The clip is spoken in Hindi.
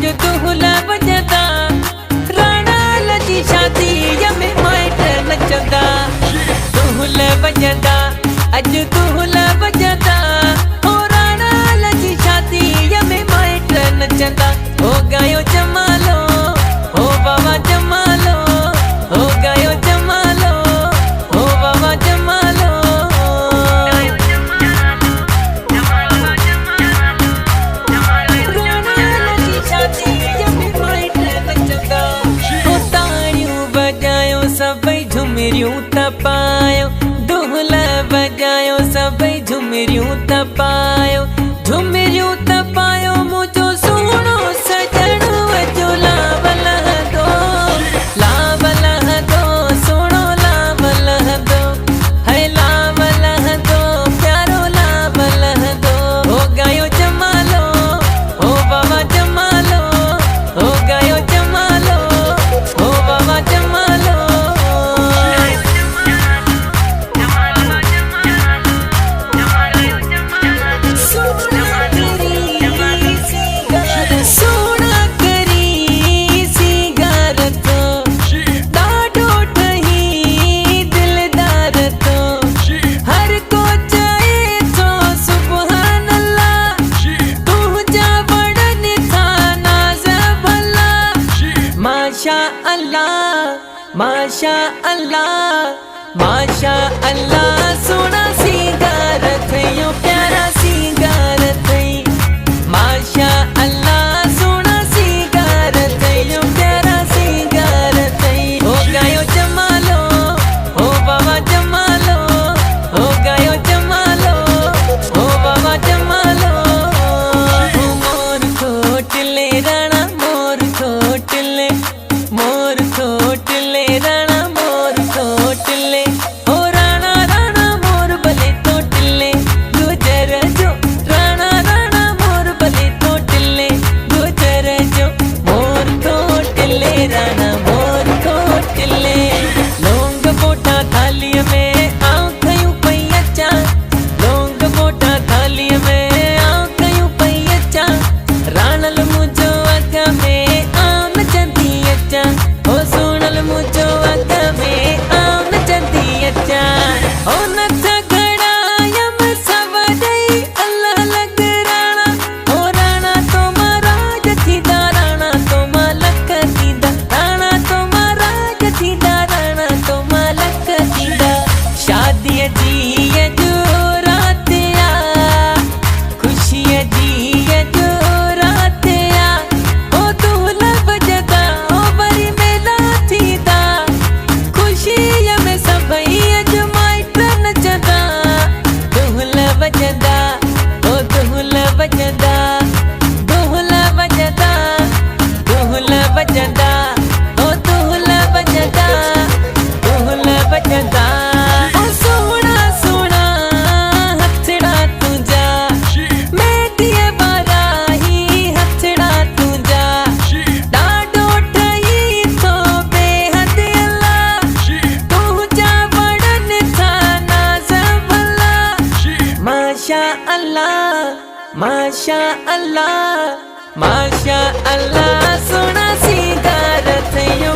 अज दूल्हा वजदा राणा लजी शादी में माइट नचंदा। दूल्हा वजदा अज दूल्हा वजदा ओ राणा लजी शादी में माइट नचंदा। हो गयो जमालो हो बाबा जमालो, हो गयो जमालो हो बाबा जमालो। झुमरियूं तपायो दूल्हा बजायो सभई झुमरियूं तपायो, झुमरियूं तपायो मुझो सुनो सजण वजो लाव लहंदो, लाव लहंदो सुनो लाव लहंदो, है लाव लहंदो प्यारो लाव लहंदो। हो गयो जमालो हो बाबा जमालो, हो गयो जमालो हो बाबा जमालो। माशा अल्लाह माशा अल्लाह सोना सिंगार थयो प्यारा सिंगार थई। माशा अल्लाह सोना सिंगार थयो प्यारा सिंगार थई। हो गयो जमालो हो बाबा जमालो, हो गयो जमालो हो बाबा जमालो। मोर खोटले राणा मोर खोटले, मोर खोटले राणा मोर खोटले, ओ राणा राणा मोर भले तोटले गुजर जो, राणा राणा मोर भले तोटले गुजर जो। मोर खोटले राणा मोर खोटले, लौंग बोटा थालीअ में आऊं खयूं पई अचां, लौंग बोटा थालीअ में आऊं खयूं पई अचां। राणल मुझो अग में आऊं नचंदी अचां, ओ सुनल मुझो अग में आऊं नचंदी अचां। ओ नच घड़ायम सवडई अल्लाह लग राणा, ओ राणा तो महाराज थींदा राणा तो मालक थींदा, राणा तो महाराज थींदा राणा तो मालक थींदा। शादीअ जी अॼु रात आ खुशीअ जी अॼु रात आ, ओ दूल्हा वजदा ओ वरी मेला थींदा। खुशीअ में सभई अॼु माइट नचंदा। दूल्हा वजदा ओ दूल्हा वजदा, दूल्हा वजदा दूल्हा वजदा ओ दूल्हा वजदा, दूल्हा वजदा। ओ सोहणा सोहणा हथड़ा तुंहिंजा मेहंदीअ वारा ही हथड़ा तुंहिंजा, ॾाढो ठही थो बेहद अल्लाह तुंहिंजा वणनि था नाज़ भला। माशा अल्लाह माशा अल्लाह माशा अल्लाह सोना सिंगार थयो।